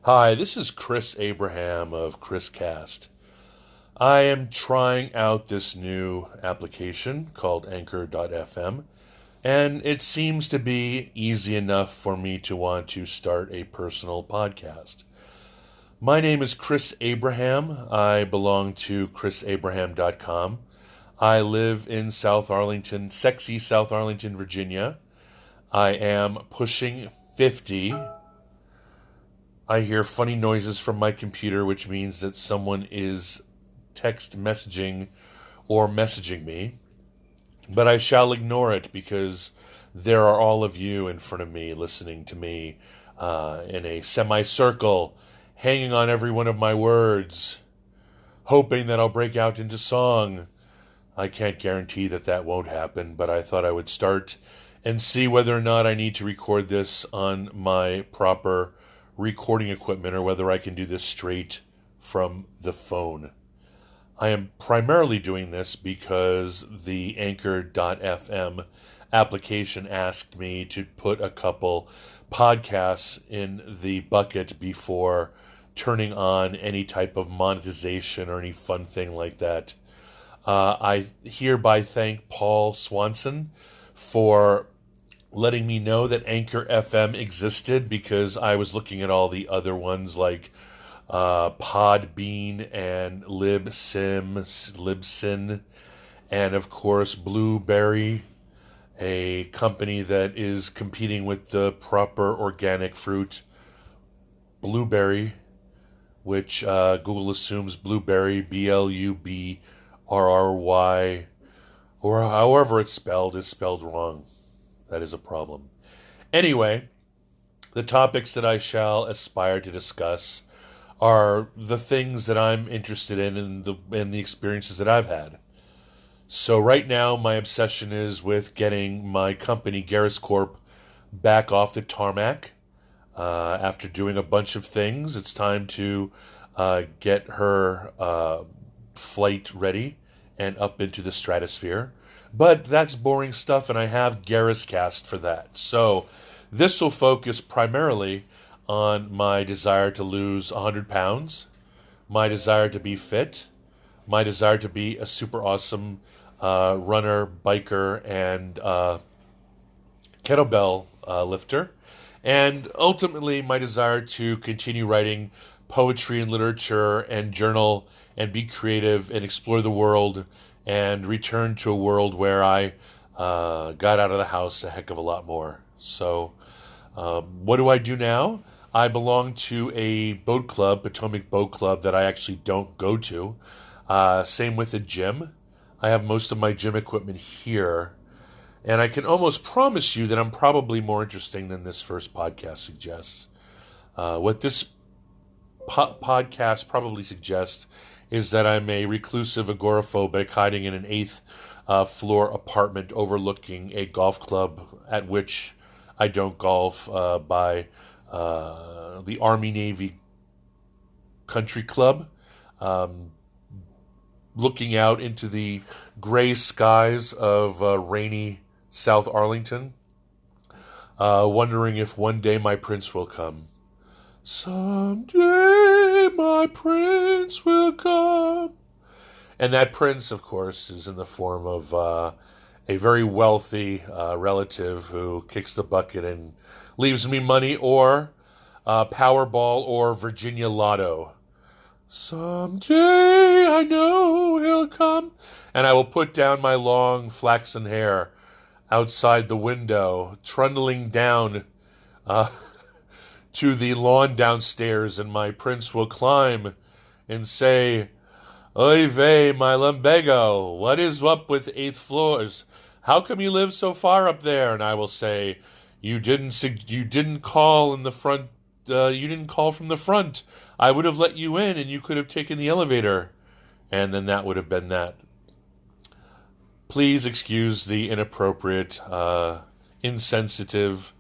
Hi, this is Chris Abraham of ChrisCast. I am trying out this new application called Anchor.fm, and it seems to be easy enough for me to want to start a personal podcast. My name is Chris Abraham. I belong to chrisabraham.com. I live in South Arlington, sexy South Arlington, Virginia. I am pushing 50. I hear funny noises from my computer, which means that someone is text messaging or messaging me. But I shall ignore it because there are all of you in front of me listening to me in a semicircle, hanging on every one of my words, hoping that I'll break out into song. I can't guarantee that that won't happen, but I thought I would start and see whether or not I need to record this on my proper recording equipment or whether I can do this straight from the phone. I am primarily doing this because the Anchor.fm application asked me to put a couple podcasts in the bucket before turning on any type of monetization or any fun thing like that. I hereby thank Paul Swanson for letting me know that Anchor FM existed because I was looking at all the other ones like Podbean and Libsyn, and of course Blueberry, a company that is competing with the proper organic fruit Blueberry, which Google assumes Blueberry, Blubbrry, or however it's spelled, is spelled wrong. That is a problem. Anyway, the topics that I shall aspire to discuss are the things that I'm interested in and the experiences that I've had. So right now, my obsession is with getting my company, Garris Corp, back off the tarmac. After doing a bunch of things, it's time to get her flight ready and up into the stratosphere. But that's boring stuff, and I have ChrisCast for that. So this will focus primarily on my desire to lose 100 pounds, my desire to be fit, my desire to be a super awesome runner, biker, and kettlebell lifter, and ultimately my desire to continue writing poetry and literature and journal and be creative and explore the world and return to a world where I got out of the house a heck of a lot more. So what do I do now? I belong to a boat club, Potomac Boat Club, that I actually don't go to. Same with the gym. I have most of my gym equipment here. And I can almost promise you that I'm probably more interesting than this first podcast suggests. What this podcast probably suggests is that I'm a reclusive agoraphobic hiding in an 8th floor apartment overlooking a golf club at which I don't golf by the Army Navy Country Club, looking out into the gray skies of rainy South Arlington, wondering if one day my prince will come. Someday my prince will come. And that prince, of course, is in the form of a very wealthy relative who kicks the bucket and leaves me money or Powerball or Virginia Lotto. Someday I know he'll come. And I will put down my long flaxen hair outside the window, trundling down to the lawn downstairs, and my prince will climb and say, Oy vey, my Lumbago, what is up with 8th floors? How come you live so far up there? And I will say, you didn't call in the front, you didn't call from the front. I would have let you in and you could have taken the elevator. And then that would have been that. Please excuse the inappropriate, insensitive,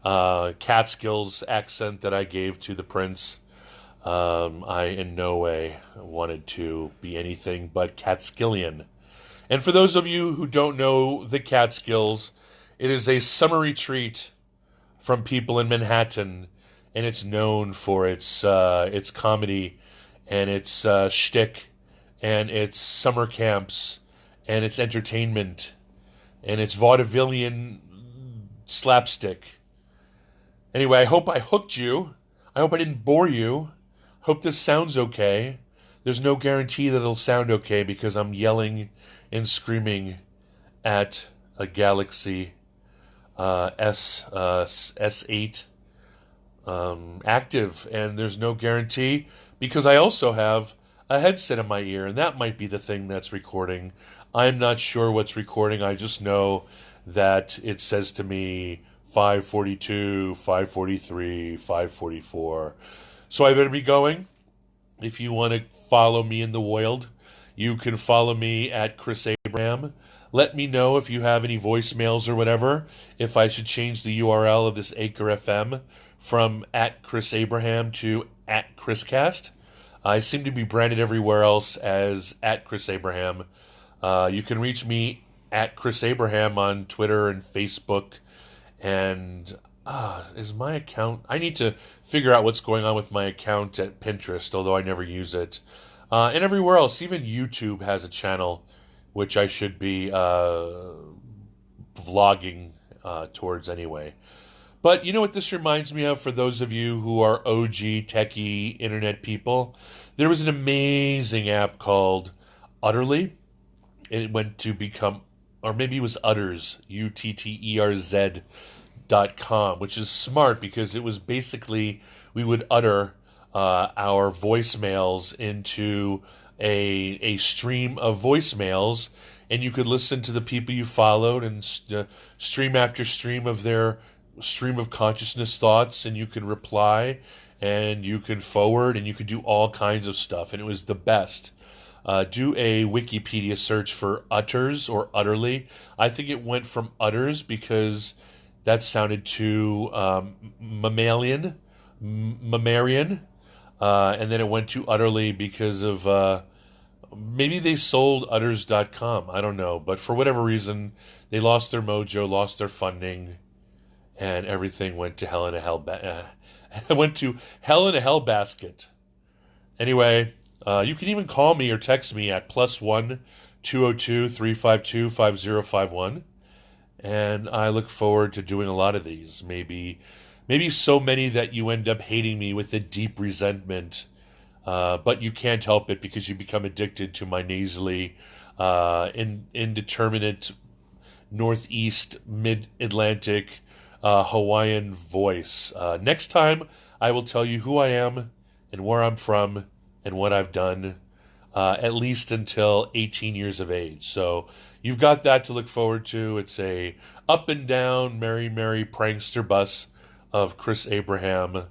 Catskills accent that I gave to the prince. I in no way wanted to be anything but Catskillian. And for those of you who don't know the Catskills, it is a summer retreat from people in Manhattan and it's known for its comedy and its shtick and its summer camps and its entertainment and its vaudevillian slapstick. Anyway, I hope I hooked you. I hope I didn't bore you. Hope this sounds okay. There's no guarantee that it'll sound okay because I'm yelling and screaming at a Galaxy S8 active, and there's no guarantee because I also have a headset in my ear, and that might be the thing that's recording. I'm not sure what's recording. I just know that it says to me 542, 543, 544. So I better be going. If you want to follow me in the wild, you can follow me at Chris Abraham. Let me know if you have any voicemails or whatever, if I should change the URL of this Acre FM from at Chris Abraham to at ChrisCast. I seem to be branded everywhere else as at Chris Abraham. You can reach me at Chris Abraham on Twitter and Facebook. And is my account... I need to figure out what's going on with my account at Pinterest, although I never use it. And everywhere else, even YouTube has a channel which I should be vlogging towards anyway. But you know what this reminds me of for those of you who are OG techie internet people? There was an amazing app called Utterly. It went to become, or maybe it was Utters, UTTERZ.com, which is smart because it was basically, we would utter our voicemails into a stream of voicemails, and you could listen to the people you followed and stream after stream of their stream of consciousness thoughts, and you can reply and you can forward and you could do all kinds of stuff, and it was the best. Do a Wikipedia search for Utters or Utterly. I think it went from Utters because that sounded too mammalian, and then it went to Utterly because of maybe they sold Utters.com. I don't know, but for whatever reason, they lost their mojo, lost their funding, and everything went to hell in a hell went to hell in a hell basket. Anyway, you can even call me or text me at +1 202 352 5051, and I look forward to doing a lot of these. Maybe so many that you end up hating me with a deep resentment, but you can't help it because you become addicted to my nasally, indeterminate, northeast, mid-Atlantic, Hawaiian voice. Next time, I will tell you who I am and where I'm from and what I've done, at least until 18 years of age. So you've got that to look forward to. It's a up and down, merry, merry prankster bus of Chris Abraham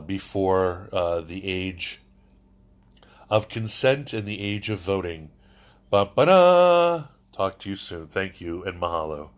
before the age of consent and the age of voting. Ba-ba-da! Talk to you soon. Thank you and mahalo.